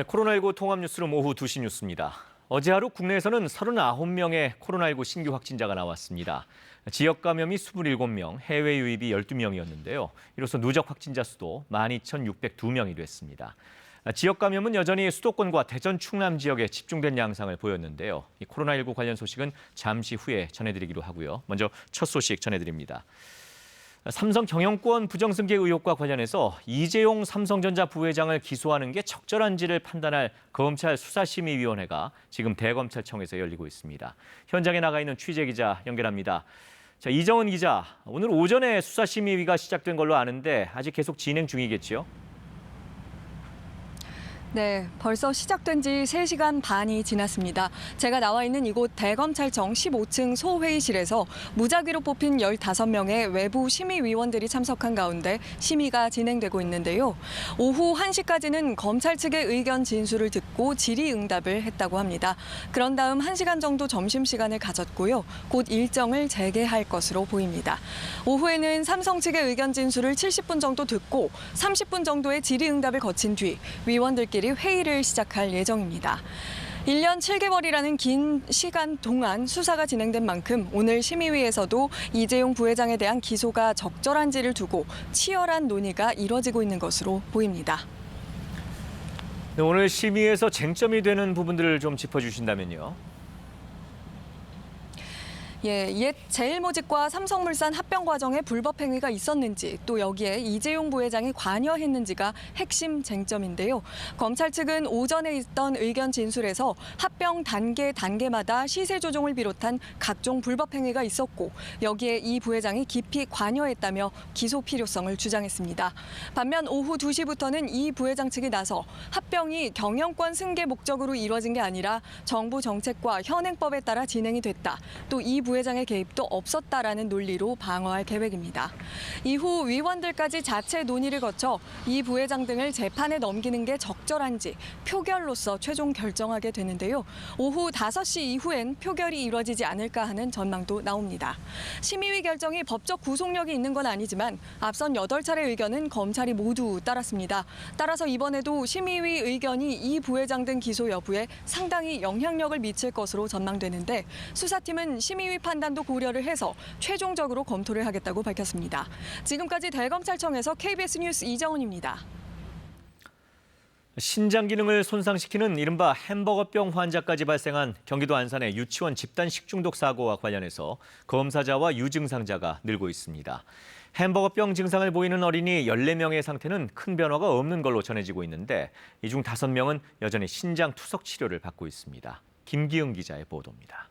네, 코로나19 통합 뉴스룸 오후 2시 뉴스입니다. 어제 하루 국내에서는 39명의 코로나19 신규 확진자가 나왔습니다. 지역 감염이 27명, 해외 유입이 12명이었는데요. 이로써 누적 확진자 수도 12,602명이 됐습니다. 지역 감염은 여전히 수도권과 대전, 충남 지역에 집중된 양상을 보였는데요. 이 코로나19 관련 소식은 잠시 후에 전해드리기로 하고요. 먼저 첫 소식 전해드립니다. 삼성 경영권 부정승계 의혹과 관련해서 이재용 삼성전자 부회장을 기소하는 게 적절한지를 판단할 검찰 수사심의위원회가 지금 대검찰청에서 열리고 있습니다. 현장에 나가 있는 취재기자 연결합니다. 자, 이정은 기자, 오늘 오전에 수사심의위가 시작된 걸로 아는데 아직 계속 진행 중이겠지요? 네, 벌써 시작된 지 3시간 반이 지났습니다. 제가 나와 있는 이곳 대검찰청 15층 소회의실에서 무작위로 뽑힌 15명의 외부 심의위원들이 참석한 가운데 심의가 진행되고 있는데요. 오후 1시까지는 검찰 측의 의견 진술을 듣고 질의응답을 했다고 합니다. 그런 다음 1시간 정도 점심시간을 가졌고요. 곧 일정을 재개할 것으로 보입니다. 오후에는 삼성 측의 의견 진술을 70분 정도 듣고 30분 정도의 질의응답을 거친 뒤 위원들끼리 회의를 시작할 예정입니다. 1년 7개월이라는 긴 시간 동안 수사가 진행된 만큼 오늘 심의위에서도 이재용 부회장에 대한 기소가 적절한지를 두고 치열한 논의가 이뤄지고 있는 것으로 보입니다. 네, 오늘 심의에서 쟁점이 되는 부분들을 좀 짚어주신다면요. 옛 제일모직과 삼성물산 합병 과정에 불법 행위가 있었는지 또 여기에 이재용 부회장이 관여했는지가 핵심 쟁점인데요. 검찰 측은 오전에 있던 의견 진술에서 합병 단계마다 시세 조종을 비롯한 각종 불법 행위가 있었고 여기에 이 부회장이 깊이 관여했다며 기소 필요성을 주장했습니다. 반면 오후 2시부터는 이 부회장 측이 나서 합병이 경영권 승계 목적으로 이뤄진 게 아니라 정부 정책과 현행법에 따라 진행이 됐다. 또 이 부회장의 개입도 없었다라는 논리로 방어할 계획입니다. 이후 위원들까지 자체 논의를 거쳐 이 부회장 등을 재판에 넘기는 게 적절한지 표결로서 최종 결정하게 되는데요. 오후 5시 이후엔 표결이 이뤄지지 않을까 하는 전망도 나옵니다. 심의위 결정이 법적 구속력이 있는 건 아니지만 앞선 8차례 의견은 검찰이 모두 따랐습니다. 따라서 이번에도 심의위 의견이 이 부회장 등 기소 여부에 상당히 영향력을 미칠 것으로 전망되는데 수사팀은 심의위 판단도 고려를 해서 최종적으로 검토를 하겠다고 밝혔습니다. 지금까지 대검찰청에서 KBS 뉴스 이정은입니다. 신장 기능을 손상시키는 이른바 햄버거병 환자까지 발생한 경기도 안산의 유치원 집단 식중독 사고와 관련해서 검사자와 유증상자가 늘고 있습니다. 햄버거병 증상을 보이는 어린이 14명의 상태는 큰 변화가 없는 걸로 전해지고 있는데 이 중 5명은 여전히 신장 투석 치료를 받고 있습니다. 김기흥 기자의 보도입니다.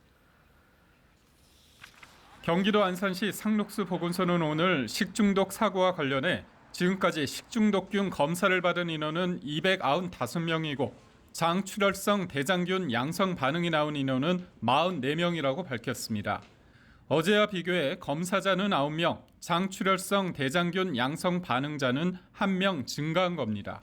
경기도 안산시 상록수 보건소는 오늘 식중독 사고와 관련해 지금까지 식중독균 검사를 받은 인원은 295명이고 장출혈성 대장균 양성 반응이 나온 인원은 44명이라고 밝혔습니다. 어제와 비교해 검사자는 9명, 장출혈성 대장균 양성 반응자는 1명 증가한 겁니다.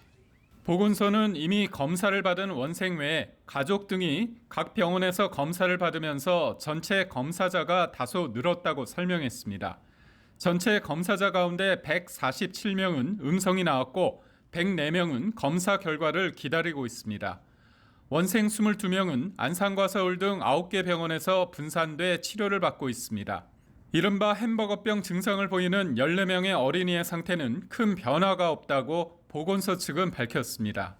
보건소는 이미 검사를 받은 원생 외에 가족 등이 각 병원에서 검사를 받으면서 전체 검사자가 다소 늘었다고 설명했습니다. 전체 검사자 가운데 147명은 음성이 나왔고 104명은 검사 결과를 기다리고 있습니다. 원생 22명은 안산과 서울 등 9개 병원에서 분산돼 치료를 받고 있습니다. 이른바 햄버거병 증상을 보이는 14명의 어린이의 상태는 큰 변화가 없다고 보건소 측은 밝혔습니다.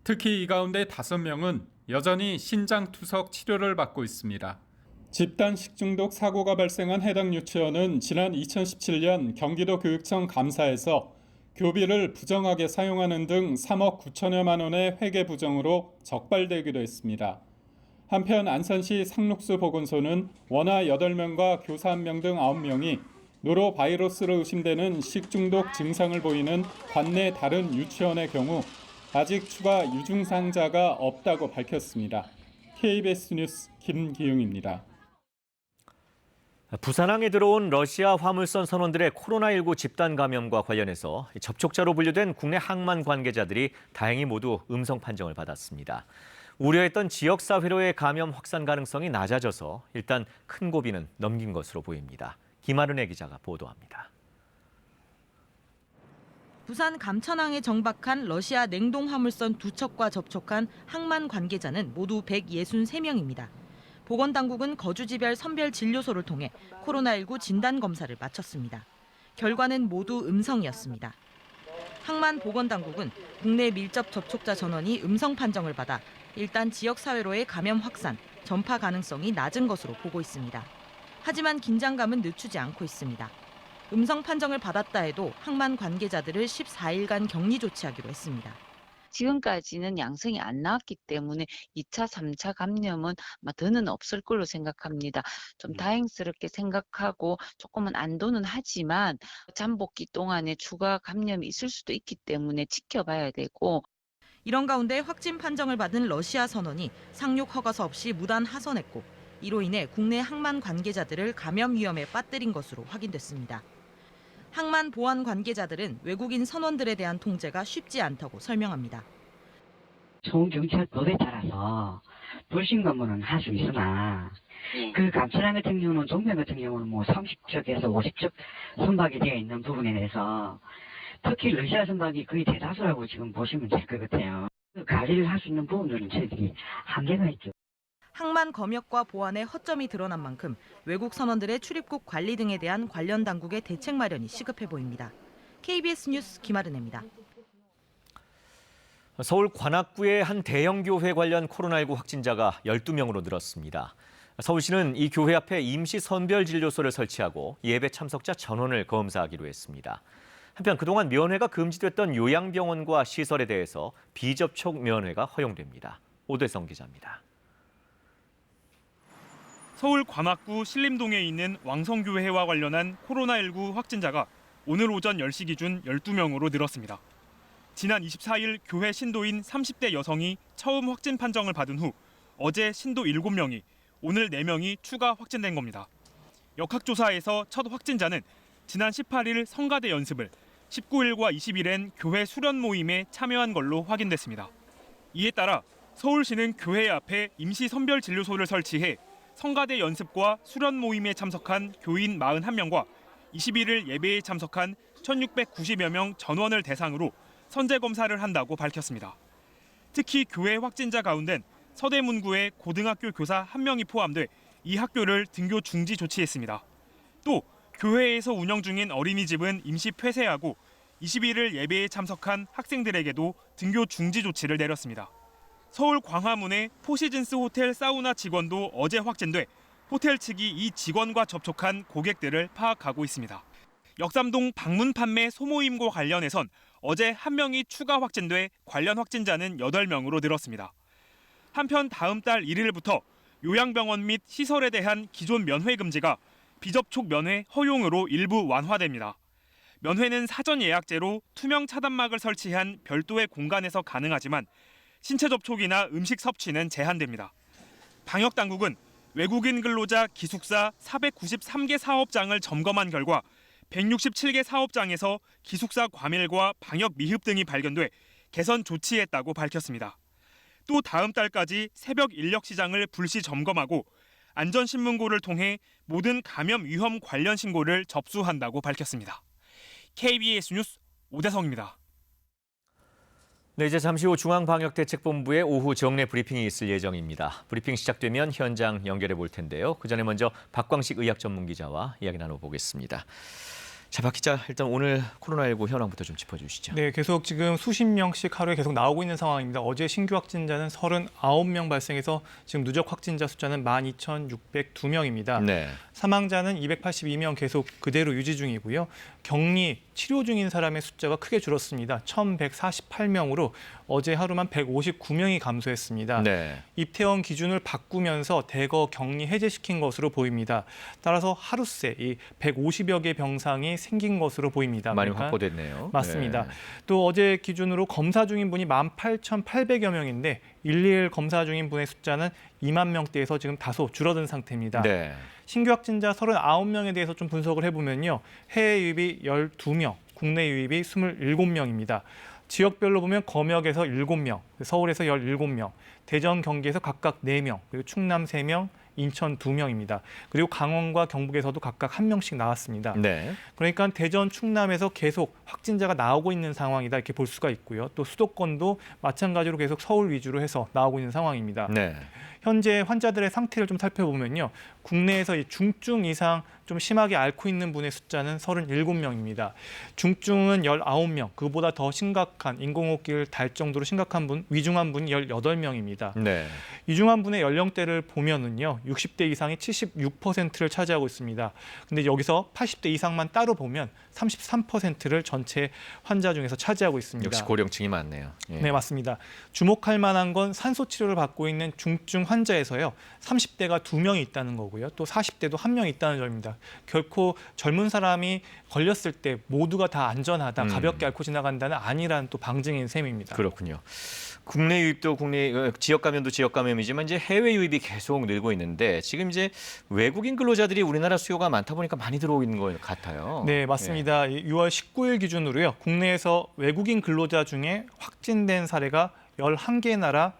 특히 이 가운데 5명은 여전히 신장투석 치료를 받고 있습니다. 집단 식중독 사고가 발생한 해당 유치원은 지난 2017년 경기도 교육청 감사에서 교비를 부정하게 사용하는 등 3억 9천여만 원의 회계 부정으로 적발되기도 했습니다. 한편 안산시 상록수 보건소는 원아 8명과 교사 1명 등 9명이 노로바이러스로 의심되는 식중독 증상을 보이는 관내 다른 유치원의 경우 아직 추가 유증상자가 없다고 밝혔습니다. KBS 뉴스 김기웅입니다. 부산항에 들어온 러시아 화물선 선원들의 코로나19 집단 감염과 관련해서 접촉자로 분류된 국내 항만 관계자들이 다행히 모두 음성 판정을 받았습니다. 우려했던 지역사회로의 감염 확산 가능성이 낮아져서 일단 큰 고비는 넘긴 것으로 보입니다. 김아른의 기자가 보도합니다. 부산 감천항에 정박한 러시아 냉동화물선 2척과 접촉한 항만 관계자는 모두 163명입니다. 보건당국은 거주지별 선별 진료소를 통해 코로나19 진단검사를 마쳤습니다. 결과는 모두 음성이었습니다. 항만 보건당국은 국내 밀접 접촉자 전원이 음성 판정을 받아 일단 지역사회로의 감염 확산, 전파 가능성이 낮은 것으로 보고 있습니다. 하지만 긴장감은 늦추지 않고 있습니다. 음성 판정을 받았다 해도 항만 관계자들을 14일간 격리 조치하기로 했습니다. 지금까지는 양성이 안 나왔기 때문에 2차, 3차 감염은 아마 더는 없을 걸로 생각합니다. 좀 다행스럽게 생각하고 조금은 안도는 하지만 잠복기 동안에 추가 감염이 있을 수도 있기 때문에 지켜봐야 되고. 이런 가운데 확진 판정을 받은 러시아 선원이 상륙 허가서 없이 무단 하선했고 이로 인해 국내 항만 관계자들을 감염 위험에 빠뜨린 것으로 확인됐습니다. 항만 보안 관계자들은 외국인 선원들에 대한 통제가 쉽지 않다고 설명합니다. 총경찰법에 따라서 불신검문은 할 수 있으나 그 감천항 같은 경우는 종변 같은 경우는 뭐 30척에서 50척 선박이 되어 있는 부분에 대해서 특히 러시아 선박이 거의 대다수라고 지금 보시면 될 것 같아요. 관리를 할 수 있는 부분들은 저희들이 한계가 있죠. 항만 검역과 보안에 허점이 드러난 만큼 외국 선원들의 출입국 관리 등에 대한 관련 당국의 대책 마련이 시급해 보입니다. KBS 뉴스 김아른입니다. 서울 관악구의 한 대형 교회 관련 코로나19 확진자가 12명으로 늘었습니다. 서울시는 이 교회 앞에 임시 선별 진료소를 설치하고 예배 참석자 전원을 검사하기로 했습니다. 한편 그동안 면회가 금지됐던 요양병원과 시설에 대해서 비접촉 면회가 허용됩니다. 오대성 기자입니다. 서울 관악구 신림동에 있는 왕성교회와 관련한 코로나19 확진자가 오늘 오전 10시 기준 12명으로 늘었습니다. 지난 24일 교회 신도인 30대 여성이 처음 확진 판정을 받은 후 어제 신도 7명이, 오늘 4명이 추가 확진된 겁니다. 역학조사에서 첫 확진자는 지난 18일 성가대 연습을, 19일과 20일엔 교회 수련 모임에 참여한 걸로 확인됐습니다. 이에 따라 서울시는 교회 앞에 임시 선별 진료소를 설치해 성가대 연습과 수련 모임에 참석한 교인 41명과 21일 예배에 참석한 1,690여 명 전원을 대상으로 선제 검사를 한다고 밝혔습니다. 특히 교회 확진자 가운데 서대문구의 고등학교 교사 1명이 포함돼 이 학교를 등교 중지 조치했습니다. 또 교회에서 운영 중인 어린이집은 임시 폐쇄하고 21일 예배에 참석한 학생들에게도 등교 중지 조치를 내렸습니다. 서울 광화문의 포시즌스 호텔 사우나 직원도 어제 확진돼 호텔 측이 이 직원과 접촉한 고객들을 파악하고 있습니다. 역삼동 방문 판매 소모임과 관련해선 어제 1명이 추가 확진돼 관련 확진자는 8명으로 늘었습니다. 한편 다음 달 1일부터 요양병원 및 시설에 대한 기존 면회 금지가 비접촉 면회 허용으로 일부 완화됩니다. 면회는 사전 예약제로 투명 차단막을 설치한 별도의 공간에서 가능하지만 신체 접촉이나 음식 섭취는 제한됩니다. 방역당국은 외국인 근로자 기숙사 493개 사업장을 점검한 결과 167개 사업장에서 기숙사 과밀과 방역 미흡 등이 발견돼 개선 조치했다고 밝혔습니다. 또 다음 달까지 새벽 인력 시장을 불시 점검하고 안전신문고를 통해 모든 감염 위험 관련 신고를 접수한다고 밝혔습니다. KBS 뉴스 오대성입니다. 네, 이제 잠시 후 중앙방역대책본부의 오후 정례 브리핑이 있을 예정입니다. 브리핑 시작되면 현장 연결해 볼 텐데요. 그 전에 먼저 박광식 의학 전문 기자와 이야기 나눠보겠습니다. 자, 박 기자, 일단 오늘 코로나19 현황부터 좀 짚어주시죠. 네, 계속 지금 수십 명씩 하루에 계속 나오고 있는 상황입니다. 어제 신규 확진자는 39명 발생해서 지금 누적 확진자 숫자는 12,602명입니다. 네. 사망자는 282명 계속 그대로 유지 중이고요. 격리, 치료 중인 사람의 숫자가 크게 줄었습니다. 1,148명으로 어제 하루만 159명이 감소했습니다. 네. 입퇴원 기준을 바꾸면서 대거 격리 해제시킨 것으로 보입니다. 따라서 하루새 이 150여 개 병상이 생긴 것으로 보입니다. 많이 그러니까 확보됐네요. 맞습니다. 네. 또 어제 기준으로 검사 중인 분이 18,800여 명인데 121 검사 중인 분의 숫자는 2만 명대에서 지금 다소 줄어든 상태입니다. 네. 신규 확진자 39명에 대해서 좀 분석을 해보면요. 해외 유입이 12명, 국내 유입이 27명입니다. 지역별로 보면 검역에서 7명, 서울에서 17명, 대전, 경기에서 각각 4명, 그리고 충남 3명, 인천 2명입니다. 그리고 강원과 경북에서도 각각 1명씩 나왔습니다. 네. 그러니까 대전, 충남에서 계속 확진자가 나오고 있는 상황이다 이렇게 볼 수가 있고요. 또 수도권도 마찬가지로 계속 서울 위주로 해서 나오고 있는 상황입니다. 네. 현재 환자들의 상태를 좀 살펴보면요. 국내에서 이 중증 이상 좀 심하게 앓고 있는 분의 숫자는 37명입니다. 중증은 19명, 그보다 더 심각한 인공호흡기를 달 정도로 심각한 분, 위중한 분이 18명입니다. 네. 위중한 분의 연령대를 보면은요, 60대 이상이 76%를 차지하고 있습니다. 근데 여기서 80대 이상만 따로 보면 33%를 전체 환자 중에서 차지하고 있습니다. 역시 고령층이 많네요. 예. 네, 맞습니다. 주목할 만한 건 산소 치료를 받고 있는 중증 환자에서요. 30대가 2명이 있다는 거고요. 또 40대도 1명이 있다는 점입니다. 결코 젊은 사람이 걸렸을 때 모두가 다 안전하다, 가볍게 앓고 지나간다는 아니라는 또 방증인 셈입니다. 그렇군요. 국내 유입도 지역 감염도 지역 감염이지만 이제 해외 유입이 계속 늘고 있는데 지금 이제 외국인 근로자들이 우리나라 수요가 많다 보니까 많이 들어오고 있는 것 같아요. 네, 맞습니다. 6월 19일 기준으로요. 국내에서 외국인 근로자 중에 확진된 사례가 11개 나라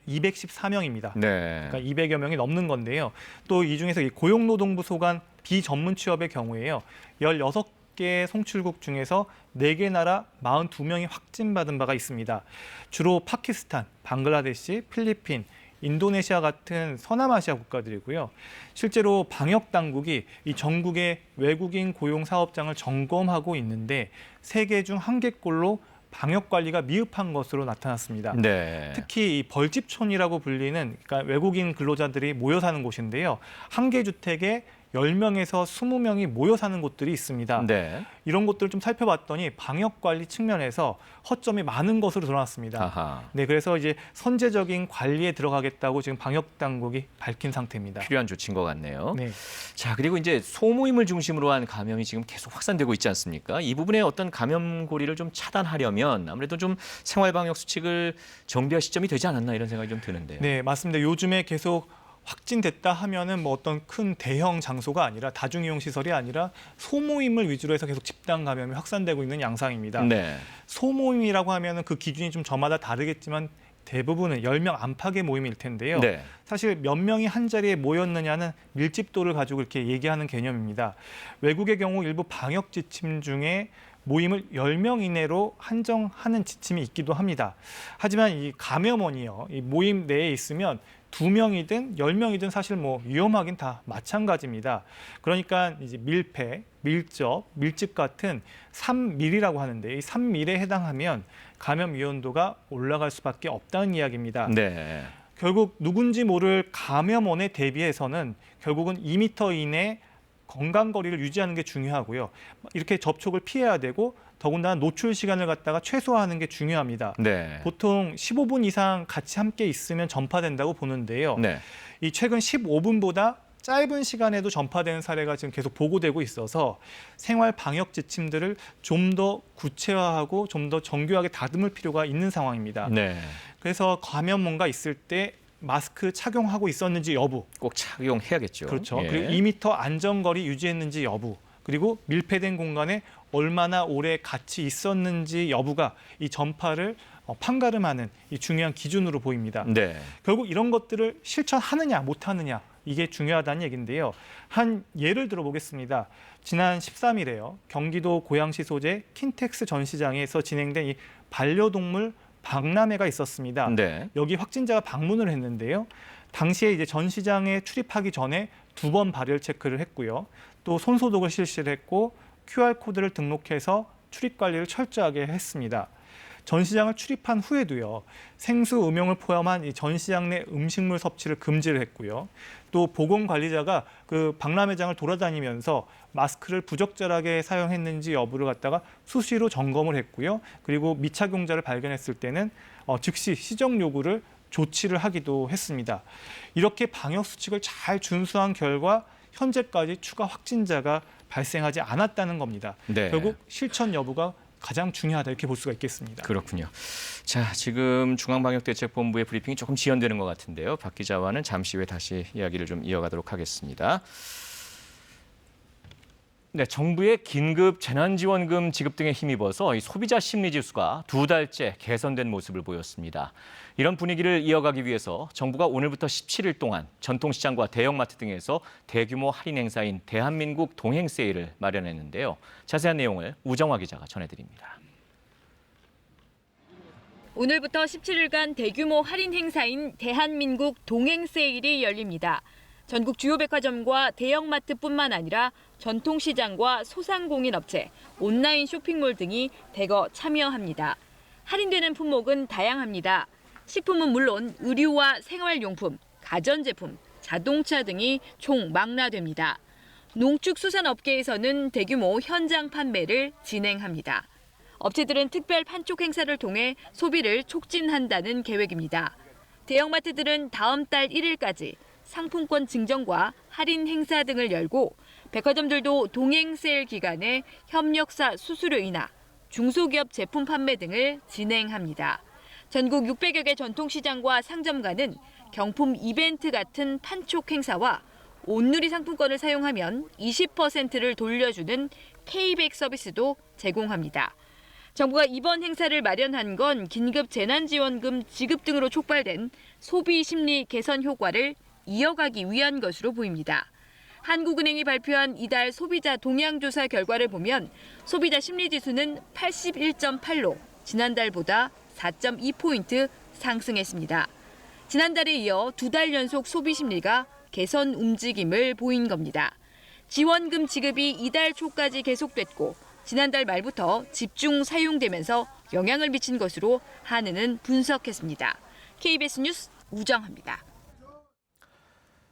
214명입니다. 네. 그러니까 200여 명이 넘는 건데요. 또 이 중에서 이 고용노동부 소관 비전문 취업의 경우에요. 16개 송출국 중에서 4개 나라 42명이 확진받은 바가 있습니다. 주로 파키스탄, 방글라데시, 필리핀, 인도네시아 같은 서남아시아 국가들이고요. 실제로 방역 당국이 이 전국의 외국인 고용 사업장을 점검하고 있는데 3개 중 1개꼴로 방역 관리가 미흡한 것으로 나타났습니다. 네. 특히 이 벌집촌이라고 불리는 그러니까 외국인 근로자들이 모여 사는 곳인데요. 한 개 주택에 10명에서 20명이 모여 사는 곳들이 있습니다. 네. 이런 곳들을 좀 살펴봤더니 방역 관리 측면에서 허점이 많은 것으로 드러났습니다. 아하. 네, 그래서 이제 선제적인 관리에 들어가겠다고 지금 방역 당국이 밝힌 상태입니다. 필요한 조치인 것 같네요. 네. 자, 그리고 이제 소모임을 중심으로 한 감염이 지금 계속 확산되고 있지 않습니까? 이 부분에 어떤 감염 고리를 좀 차단하려면 아무래도 좀 생활 방역 수칙을 정비할 시점이 되지 않았나 이런 생각이 좀 드는데요. 네, 맞습니다. 요즘에 계속 확진됐다 하면은 뭐 어떤 큰 대형 장소가 아니라 다중이용 시설이 아니라 소모임을 위주로 해서 계속 집단 감염이 확산되고 있는 양상입니다. 네. 소모임이라고 하면은 그 기준이 좀 저마다 다르겠지만 대부분은 10명 안팎의 모임일 텐데요. 네. 사실 몇 명이 한 자리에 모였느냐는 밀집도를 가지고 이렇게 얘기하는 개념입니다. 외국의 경우 일부 방역 지침 중에 모임을 10명 이내로 한정하는 지침이 있기도 합니다. 하지만 이 감염원이요, 이 모임 내에 있으면 2명이든 10명이든 사실 뭐 위험하긴 다 마찬가지입니다. 그러니까 이제 밀폐, 밀접, 밀집 같은 3밀이라고 하는데 이 3밀에 해당하면 감염 위험도가 올라갈 수밖에 없다는 이야기입니다. 네. 결국 누군지 모를 감염원에 대비해서는 결국은 2m 이내 건강거리를 유지하는 게 중요하고요. 이렇게 접촉을 피해야 되고 더군다나 노출 시간을 갖다가 최소화하는 게 중요합니다. 네. 보통 15분 이상 같이 함께 있으면 전파된다고 보는데요. 네. 이 최근 15분보다 짧은 시간에도 전파되는 사례가 지금 계속 보고되고 있어서 생활 방역 지침들을 좀 더 구체화하고 좀 더 정교하게 다듬을 필요가 있는 상황입니다. 네. 그래서 감염원가 있을 때 마스크 착용하고 있었는지 여부, 꼭 착용해야겠죠. 그렇죠. 예. 그리고 2m 안전거리 유지했는지 여부, 그리고 밀폐된 공간에 얼마나 오래 같이 있었는지 여부가 이 전파를 판가름하는 이 중요한 기준으로 보입니다. 네. 결국 이런 것들을 실천하느냐 못하느냐 이게 중요하다는 얘기인데요. 한 예를 들어보겠습니다. 지난 13일에요. 경기도 고양시 소재 킨텍스 전시장에서 진행된 이 반려동물 박람회가 있었습니다. 네. 여기 확진자가 방문을 했는데요. 당시에 이제 전시장에 출입하기 전에 2번 발열 체크를 했고요. 또 손소독을 실시를 했고 QR코드를 등록해서 출입 관리를 철저하게 했습니다. 전시장을 출입한 후에도요. 생수, 음용을 포함한 이 전시장 내 음식물 섭취를 금지를 했고요. 또 보건관리자가 그 박람회장을 돌아다니면서 마스크를 부적절하게 사용했는지 여부를 갖다가 수시로 점검을 했고요. 그리고 미착용자를 발견했을 때는 즉시 시정 요구를 조치를 하기도 했습니다. 이렇게 방역 수칙을 잘 준수한 결과 현재까지 추가 확진자가 발생하지 않았다는 겁니다. 네. 결국 실천 여부가 가장 중요하다 이렇게 볼 수가 있겠습니다. 그렇군요. 자, 지금 중앙방역대책본부의 브리핑이 조금 지연되는 것 같은데요. 박 기자와는 잠시 후에 다시 이야기를 좀 이어가도록 하겠습니다. 네, 정부의 긴급 재난지원금 지급 등에 힘입어서 이 소비자 심리 지수가 2달째 개선된 모습을 보였습니다. 이런 분위기를 이어가기 위해서 정부가 오늘부터 17일 동안 전통시장과 대형마트 등에서 대규모 할인 행사인 대한민국 동행 세일을 마련했는데요. 자세한 내용을 우정화 기자가 전해드립니다. 오늘부터 17일간 대규모 할인 행사인 대한민국 동행 세일이 열립니다. 전국 주요 백화점과 대형마트뿐만 아니라 전통시장과 소상공인업체, 온라인 쇼핑몰 등이 대거 참여합니다. 할인되는 품목은 다양합니다. 식품은 물론 의류와 생활용품, 가전제품, 자동차 등이 총 망라됩니다. 농축수산업계에서는 대규모 현장 판매를 진행합니다. 업체들은 특별 판촉 행사를 통해 소비를 촉진한다는 계획입니다. 대형마트들은 다음 달 1일까지 상품권 증정과 할인 행사 등을 열고 백화점들도 동행 세일 기간에 협력사 수수료 인하, 중소기업 제품 판매 등을 진행합니다. 전국 600여 개 전통시장과 상점가는 경품 이벤트 같은 판촉 행사와 온누리 상품권을 사용하면 20%를 돌려주는 K백 서비스도 제공합니다. 정부가 이번 행사를 마련한 건 긴급 재난지원금 지급 등으로 촉발된 소비 심리 개선 효과를 이어가기 위한 것으로 보입니다. 한국은행이 발표한 이달 소비자 동향조사 결과를 보면 소비자 심리지수는 81.8로 지난달보다 4.2포인트 상승했습니다. 지난달에 이어 2달 연속 소비 심리가 개선 움직임을 보인 겁니다. 지원금 지급이 이달 초까지 계속됐고 지난달 말부터 집중 사용되면서 영향을 미친 것으로 한은은 분석했습니다. KBS 뉴스 우정합니다.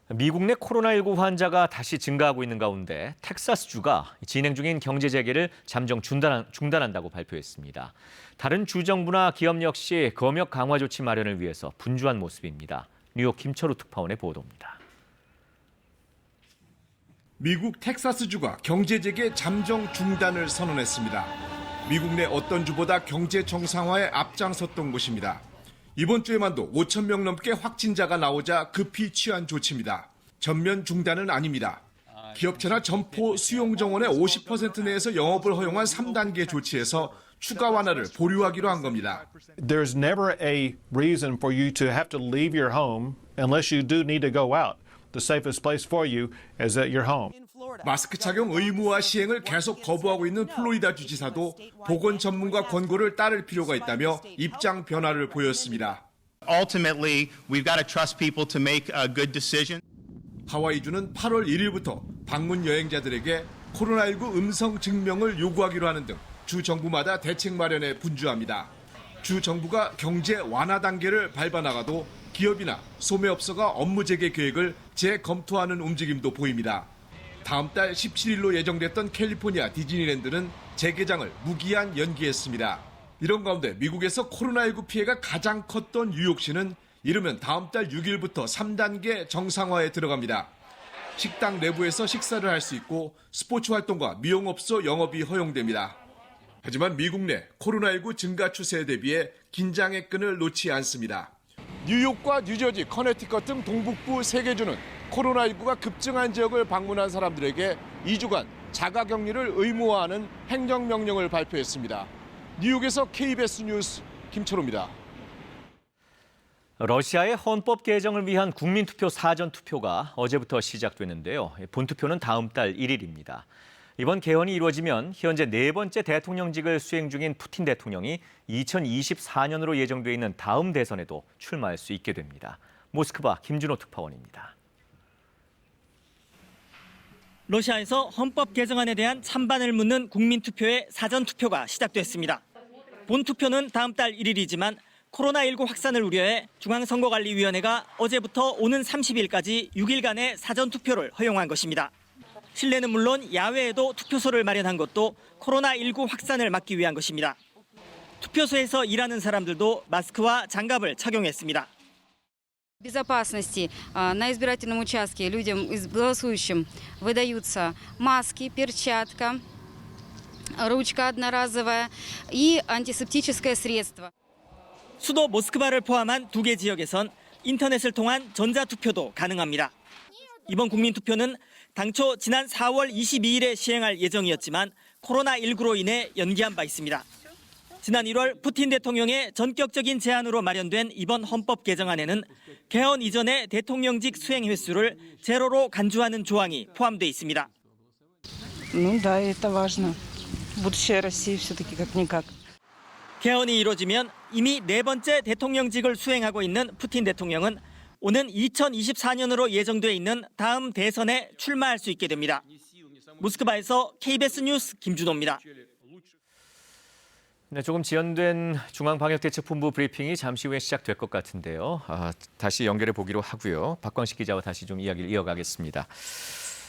미국 내 코로나19 환자가 다시 증가하고 있는 가운데 텍사스주가 진행 중인 경제 재개를 잠정 중단한다고 발표했습니다. 다른 주 정부나 기업 역시 검역 강화 조치 마련을 위해서 분주한 모습입니다. 뉴욕 김철우 특파원의 보도입니다. 미국 텍사스주가 경제 재개 잠정 중단을 선언했습니다. 미국 내 어떤 주보다 경제 정상화에 앞장섰던 곳입니다. 이번 주에만도 5천 명 넘게 확진자가 나오자 급히 취한 조치입니다. 전면 중단은 아닙니다. 기업체나 점포 수용 정원의 50% 내에서 영업을 허용한 3단계 조치에서 추가 완화를 보류하기로 한 겁니다. There's never a reason for you to have to leave your home unless you do need to go out. The safest place for you is at your home. 마스크 착용 의무화 시행을 계속 거부하고 있는 플로리다 주지사도 보건 전문가 권고를 따를 필요가 있다며 입장 변화를 보였습니다. Ultimately, we've got to trust people to make a good decision. 하와이주는 8월 1일부터 방문 여행자들에게 코로나19 음성 증명을 요구하기로 하는 등 주 정부마다 대책 마련에 분주합니다. 주 정부가 경제 완화 단계를 밟아나가도 기업이나 소매업소가 업무 재개 계획을 재검토하는 움직임도 보입니다. 다음 달 17일로 예정됐던 캘리포니아 디즈니랜드는 재개장을 무기한 연기했습니다. 이런 가운데 미국에서 코로나19 피해가 가장 컸던 뉴욕시는 이르면 다음 달 6일부터 3단계 정상화에 들어갑니다. 식당 내부에서 식사를 할 수 있고 스포츠 활동과 미용업소 영업이 허용됩니다. 하지만 미국 내 코로나19 증가 추세에 대비해 긴장의 끈을 놓지 않습니다. 뉴욕과 뉴저지, 커네티컷 등 동북부 3개 주는 코로나19가 급증한 지역을 방문한 사람들에게 2주간 자가격리를 의무화하는 행정명령을 발표했습니다. 뉴욕에서 KBS 뉴스 김철우입니다. 러시아의 헌법 개정을 위한 국민투표 사전투표가 어제부터 시작됐는데요. 본투표는 다음 달 1일입니다. 이번 개헌이 이루어지면 현재 4번째 대통령직을 수행 중인 푸틴 대통령이 2024년으로 예정돼 있는 다음 대선에도 출마할 수 있게 됩니다. 모스크바 김준호 특파원입니다. 러시아에서 헌법 개정안에 대한 찬반을 묻는 국민투표의 사전투표가 시작됐습니다. 본투표는 다음 달 1일이지만 코로나19 확산을 우려해 중앙선거관리위원회가 어제부터 오는 30일까지 6일간의 사전투표를 허용한 것입니다. 실내는 물론 야외에도 투표소를 마련한 것도 코로나19 확산을 막기 위한 것입니다. 투표소에서 일하는 사람들도 마스크와 장갑을 착용했습니다. безопасности на избирательном участке людям, голосующим, выдаются маски, перчатка, ручка одноразовая и антисептическое средство. 수도 모스크바를 포함한 2개 지역에선 인터넷을 통한 전자투표도 가능합니다. 이번 국민투표는 당초 지난 4월 22일에 시행할 예정이었지만 코로나19로 인해 연기한 바 있습니다. 지난 1월 푸틴 대통령의 전격적인 제안으로 마련된 이번 헌법 개정안에는 개헌 이전의 대통령직 수행 횟수를 제로로 간주하는 조항이 포함돼 있습니다. Да, это важно. Будущее России все-таки как-никак. 개헌이 이루어지면 이미 4번째 대통령직을 수행하고 있는 푸틴 대통령은 오는 2024년으로 예정돼 있는 다음 대선에 출마할 수 있게 됩니다. 모스크바에서 KBS 뉴스 김준호입니다. 네, 조금 지연된 중앙방역대책본부 브리핑이 잠시 후에 시작될 것 같은데요. 다시 연결해 보기로 하고요. 박광식 기자와 다시 좀 이야기를 이어가겠습니다.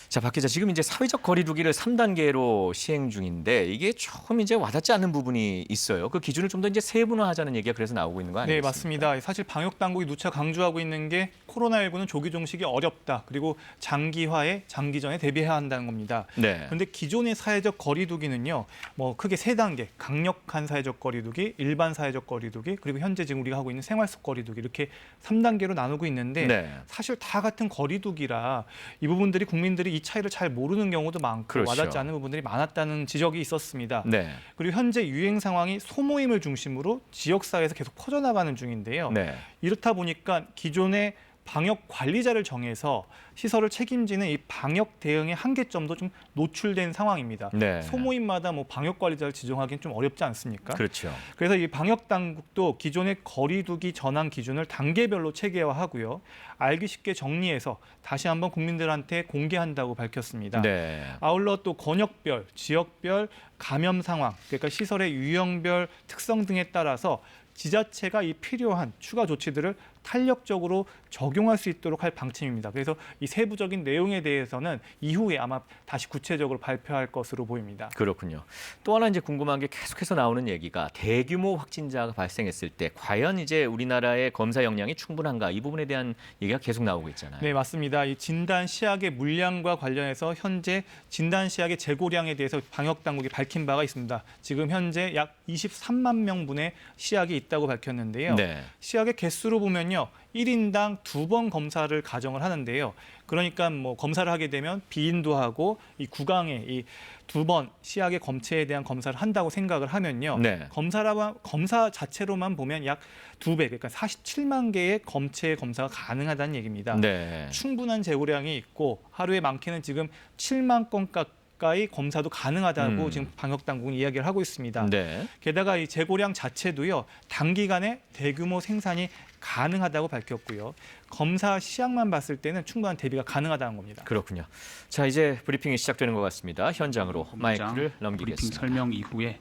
자, 박 기자, 지금 이제 사회적 거리두기를 3단계로 시행 중인데 이게 조금 이제 와닿지 않는 부분이 있어요. 그 기준을 좀 더 이제 세분화하자는 얘기가 그래서 나오고 있는 거 아니겠습니까? 네, 맞습니다. 사실 방역 당국이 누차 강조하고 있는 게 코로나19는 조기 종식이 어렵다. 그리고 장기화에 장기전에 대비해야 한다는 겁니다. 네. 그런데 기존의 사회적 거리두기는요, 뭐 크게 3단계, 강력한 사회적 거리두기, 일반 사회적 거리두기, 그리고 현재 지금 우리가 하고 있는 생활 속 거리두기 이렇게 3단계로 나누고 있는데 네. 사실 다 같은 거리두기라 이 부분들이 국민들이 이 차이를 잘 모르는 경우도 많고 그렇죠. 와닿지 않는 부분들이 많았다는 지적이 있었습니다. 네. 그리고 현재 유행 상황이 소모임을 중심으로 지역사회에서 계속 퍼져나가는 중인데요. 네. 이렇다 보니까 기존의 방역 관리자를 정해서 시설을 책임지는 이 방역 대응의 한계점도 좀 노출된 상황입니다. 네. 소모임마다 뭐 방역 관리자를 지정하기는 좀 어렵지 않습니까? 그렇죠. 그래서 이 방역 당국도 기존의 거리두기 전환 기준을 단계별로 체계화하고요. 알기 쉽게 정리해서 다시 한번 국민들한테 공개한다고 밝혔습니다. 네. 아울러 또 권역별, 지역별 감염 상황, 그러니까 시설의 유형별 특성 등에 따라서 지자체가 이 필요한 추가 조치들을 탄력적으로 적용할 수 있도록 할 방침입니다. 그래서 이 세부적인 내용에 대해서는 이후에 아마 다시 구체적으로 발표할 것으로 보입니다. 그렇군요. 또 하나 이제 궁금한 게 계속해서 나오는 얘기가 대규모 확진자가 발생했을 때 과연 이제 우리나라의 검사 역량이 충분한가 이 부분에 대한 얘기가 계속 나오고 있잖아요. 네, 맞습니다. 이 진단 시약의 물량과 관련해서 현재 진단 시약의 재고량에 대해서 방역 당국이 밝힌 바가 있습니다. 지금 현재 약 23만 명분의 시약이 있다고 밝혔는데요. 네. 시약의 개수로 보면요. 1인당 2번 검사를 가정을 하는데요. 그러니까 뭐 검사를 하게 되면 비인도 하고 이 구강에 이 2번 시약의 검체에 대한 검사를 한다고 생각을 하면요. 네. 검사 자체로만 보면 약 2배, 그러니까 47만 개의 검체 검사가 가능하다는 얘기입니다. 네. 충분한 재고량이 있고 하루에 많게는 지금 7만 건 가까이 검사도 가능하다고 지금 방역 당국은 이야기를 하고 있습니다. 네. 게다가 이 재고량 자체도요. 단기간에 대규모 생산이 가능하다고 밝혔고요. 검사 시약만 봤을 때는 충분한 대비가 가능하다는 겁니다. 그렇군요. 자, 이제 브리핑이 시작되는 것 같습니다. 현장으로 마이크를 브리핑 넘기겠습니다. 설명 이후에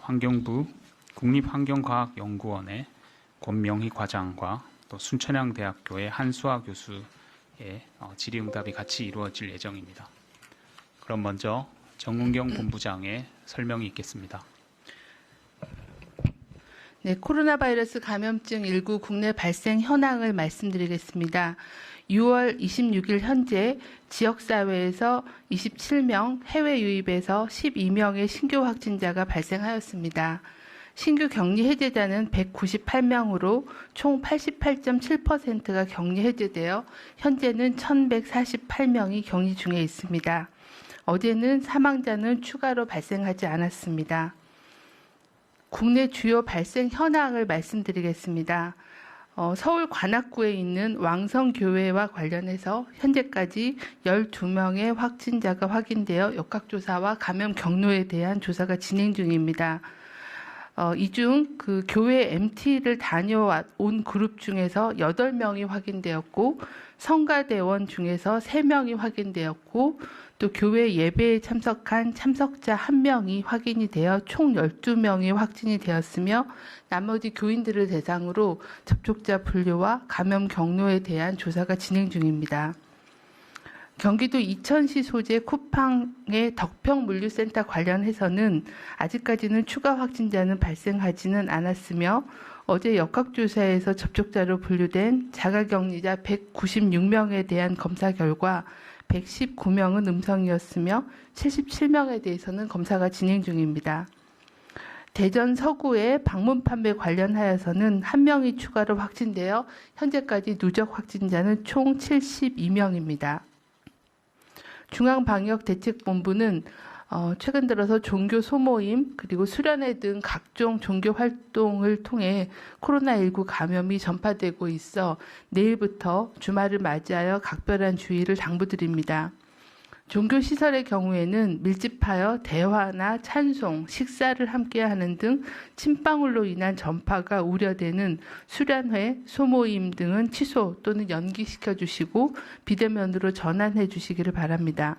환경부 국립환경과학연구원의 권명희 과장과 또 순천향대학교의 한수아 교수의 질의응답이 같이 이루어질 예정입니다. 그럼 먼저 정은경 본부장의 설명이 있겠습니다. 네, 코로나 바이러스 감염증 19 국내 발생 현황을 말씀드리겠습니다. 6월 26일 현재 지역사회에서 27명, 해외 유입에서 12명의 신규 확진자가 발생하였습니다. 신규 격리 해제자는 198명으로 총 88.7%가 격리 해제되어 현재는 1,148명이 격리 중에 있습니다. 어제는 사망자는 추가로 발생하지 않았습니다. 국내 주요 발생 현황을 말씀드리겠습니다. 서울 관악구에 있는 왕성교회와 관련해서 현재까지 12명의 확진자가 확인되어 역학조사와 감염 경로에 대한 조사가 진행 중입니다. 이 중 그 교회 MT를 다녀온 그룹 중에서 8명이 확인되었고 성가대원 중에서 3명이 확인되었고 또 교회 예배에 참석한 참석자 1명이 확인이 되어 총 12명이 확진이 되었으며 나머지 교인들을 대상으로 접촉자 분류와 감염 경로에 대한 조사가 진행 중입니다. 경기도 이천시 소재 쿠팡의 덕평물류센터 관련해서는 아직까지는 추가 확진자는 발생하지는 않았으며 어제 역학조사에서 접촉자로 분류된 자가격리자 196명에 대한 검사 결과 119명은 음성이었으며 77명에 대해서는 검사가 진행 중입니다. 대전 서구의 방문 판매 관련하여서는 1명이 추가로 확진되어 현재까지 누적 확진자는 총 72명입니다. 중앙방역대책본부는 최근 들어서 종교 소모임 그리고 수련회 등 각종 종교 활동을 통해 코로나19 감염이 전파되고 있어 내일부터 주말을 맞이하여 각별한 주의를 당부드립니다. 종교시설의 경우에는 밀집하여 대화나 찬송, 식사를 함께 하는 등 침방울로 인한 전파가 우려되는 수련회, 소모임 등은 취소 또는 연기시켜 주시고 비대면으로 전환해 주시기를 바랍니다.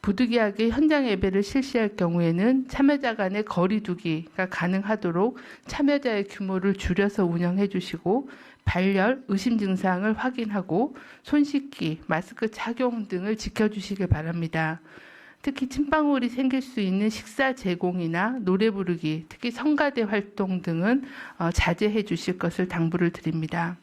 부득이하게 현장 예배를 실시할 경우에는 참여자 간의 거리 두기가 가능하도록 참여자의 규모를 줄여서 운영해 주시고 발열, 의심 증상을 확인하고 손 씻기, 마스크 착용 등을 지켜주시길 바랍니다. 특히 침방울이 생길 수 있는 식사 제공이나 노래 부르기, 특히 성가대 활동 등은 자제해 주실 것을 당부를 드립니다.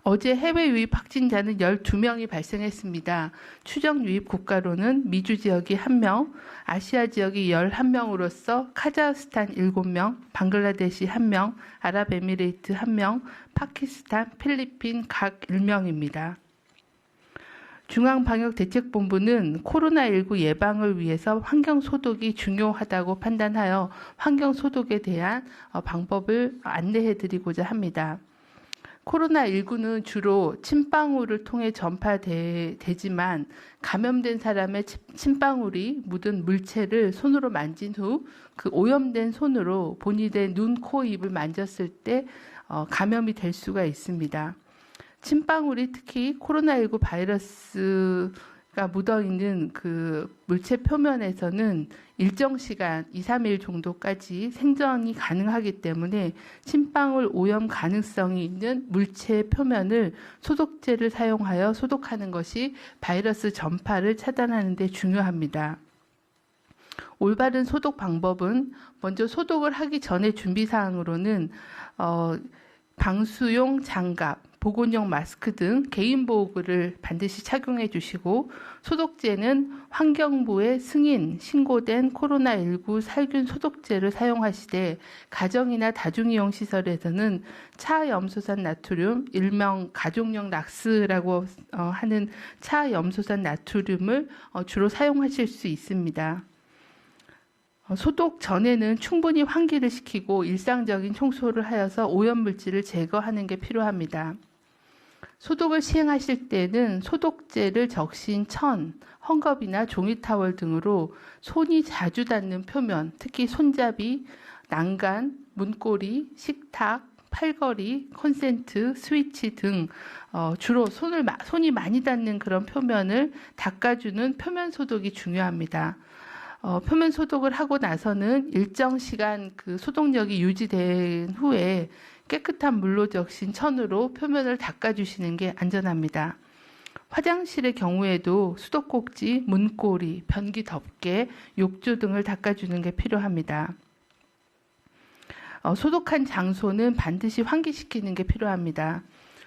어제 해외 유입 확진자는 12명이 발생했습니다. 추정 유입 국가로는 미주 지역이 1명, 아시아 지역이 11명으로서 카자흐스탄 7명, 방글라데시 1명, 아랍에미레이트 1명, 파키스탄, 필리핀 각 1명입니다. 중앙방역대책본부는 코로나19 예방을 위해서 환경소독이 중요하다고 판단하여 환경소독에 대한 방법을 안내해드리고자 합니다. 코로나19는 주로 침방울을 통해 전파되지만 감염된 사람의 침방울이 묻은 물체를 손으로 만진 후 그 오염된 손으로 본인의 눈, 코, 입을 만졌을 때 감염이 될 수가 있습니다. 침방울이 특히 코로나19 바이러스가 묻어있는 그 물체 표면에서는 일정 시간, 2, 3일 정도까지 생존이 가능하기 때문에 침방울 오염 가능성이 있는 물체 표면을 소독제를 사용하여 소독하는 것이 바이러스 전파를 차단하는 데 중요합니다. 올바른 소독 방법은 먼저 소독을 하기 전의 준비사항으로는 방수용 장갑, 보건용 마스크 등 개인 보호구를 반드시 착용해 주시고 소독제는 환경부의 승인, 신고된 코로나19 살균 소독제를 사용하시되 가정이나 다중이용 시설에서는 차염소산 나트륨, 일명 가족용 락스라고 하는 차염소산 나트륨을 주로 사용하실 수 있습니다. 소독 전에는 충분히 환기를 시키고 일상적인 청소를 하여서 오염물질을 제거하는 게 필요합니다. 소독을 시행하실 때는 소독제를 적신 천, 헝겊이나 종이타월 등으로 손이 자주 닿는 표면, 특히 손잡이, 난간, 문고리, 식탁, 팔걸이, 콘센트, 스위치 등 주로 손이 많이 닿는 그런 표면을 닦아주는 표면 소독이 중요합니다. 표면 소독을 하고 나서는 일정 시간 그 소독력이 유지된 후에 깨끗한 물로 적신 천으로 표면을 닦아주시는 게 안전합니다. 화장실의 경우에도 수도꼭지, 문고리, 변기 덮개, 욕조 등을 닦아주는 게 필요합니다. 소독한 장소는 반드시 환기시키는 게 필요합니다.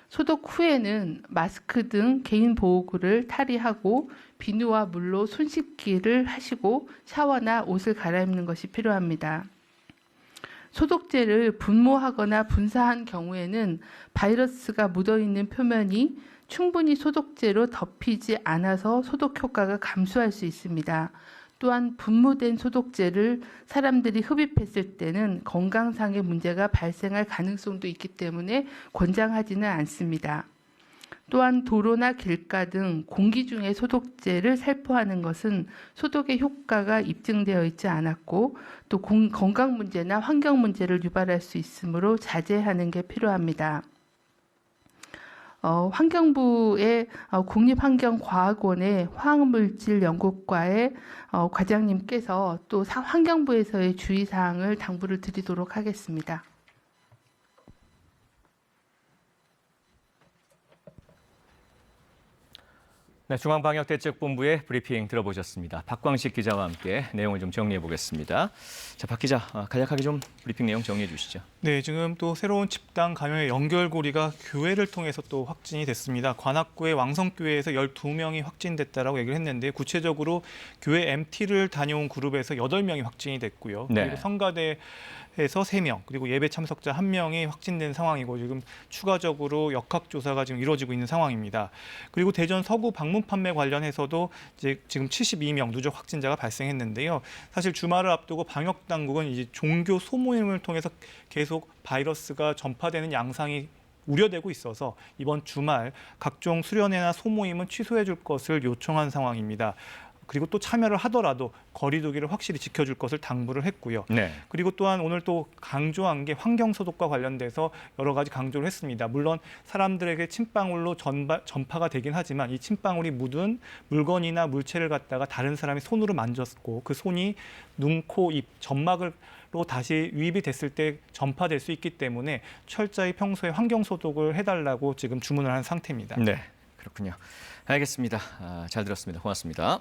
소독 후에는 마스크 등 개인 보호구를 탈의하고 비누와 물로 손 씻기를 하시고 샤워나 옷을 갈아입는 것이 필요합니다. 소독제를 분모하거나 분사한 경우에는 바이러스가 묻어있는 표면이 충분히 소독제로 덮이지 않아서 소독 효과가 감소할 수 있습니다. 또한 분무된 소독제를 사람들이 흡입했을 때는 건강상의 문제가 발생할 가능성도 있기 때문에 권장하지는 않습니다. 또한 도로나 길가 등 공기 중에 소독제를 살포하는 것은 소독의 효과가 입증되어 있지 않았고 또 건강 문제나 환경 문제를 유발할 수 있으므로 자제하는 게 필요합니다. 환경부의 국립환경과학원의 화학물질연구과의 과장님께서 또 환경부에서의 주의사항을 당부를 드리도록 하겠습니다. 네, 중앙방역대책본부의 브리핑 들어보셨습니다. 박광식 기자와 함께 내용을 좀 정리해 보겠습니다. 자, 박 기자, 간략하게 좀 브리핑 내용 정리해 주시죠. 네, 지금 또 새로운 집단 감염의 연결고리가 교회를 통해서 또 확진이 됐습니다. 관악구의 왕성교회에서 12명이 확진됐다라고 얘기를 했는데 구체적으로 교회 MT를 다녀온 그룹에서 8명이 확진이 됐고요. 네. 그리고 성가대 해서 3명, 그리고 예배 참석자 1명이 확진된 상황이고 지금 추가적으로 역학조사가 지금 이루어지고 있는 상황입니다. 그리고 대전 서구 방문 판매 관련해서도 이제 지금 72명 누적 확진자가 발생했는데요. 사실 주말을 앞두고 방역 당국은 이제 종교 소모임을 통해서 계속 바이러스가 전파되는 양상이 우려되고 있어서 이번 주말 각종 수련회나 소모임은 취소해 줄 것을 요청한 상황입니다. 그리고 또 참여를 하더라도 거리 두기를 확실히 지켜줄 것을 당부를 했고요. 네. 그리고 또한 오늘 또 강조한 게 환경 소독과 관련돼서 여러 가지 강조를 했습니다. 물론 사람들에게 침방울로 전파가 되긴 하지만 이 침방울이 묻은 물건이나 물체를 갖다가 다른 사람이 손으로 만졌고 그 손이 눈, 코, 입, 점막으로 다시 유입이 됐을 때 전파될 수 있기 때문에 철저히 평소에 환경 소독을 해달라고 지금 주문을 한 상태입니다. 네, 그렇군요. 알겠습니다. 잘 들었습니다. 고맙습니다.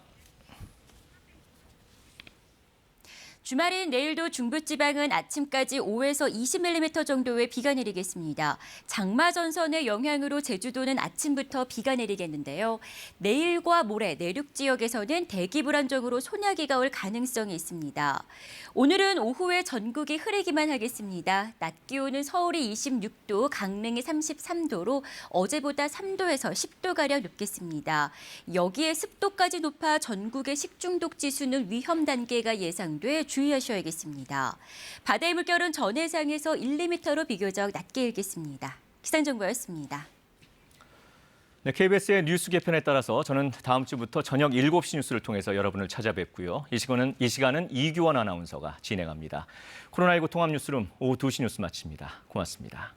주말인 내일도 중부지방은 아침까지 5에서 20mm 정도의 비가 내리겠습니다. 장마 전선의 영향으로 제주도는 아침부터 비가 내리겠는데요. 내일과 모레 내륙 지역에서는 대기 불안정으로 소나기가 올 가능성이 있습니다. 오늘은 오후에 전국이 흐리기만 하겠습니다. 낮 기온은 서울이 26도, 강릉이 33도로 어제보다 3도에서 10도가량 높겠습니다. 여기에 습도까지 높아 전국의 식중독 지수는 위험 단계가 예상돼 주의하셔야겠습니다. 바다의 물결은 전해상에서 1, 2m로 비교적 낮게 일겠습니다. 기상정보였습니다. 네, KBS의 뉴스 개편에 따라서 저는 다음 주부터 저녁 7시 뉴스를 통해서 여러분을 찾아뵙고요. 이 시간은 이규원 아나운서가 진행합니다. 코로나19 통합 뉴스룸 오후 2시 뉴스 마칩니다. 고맙습니다.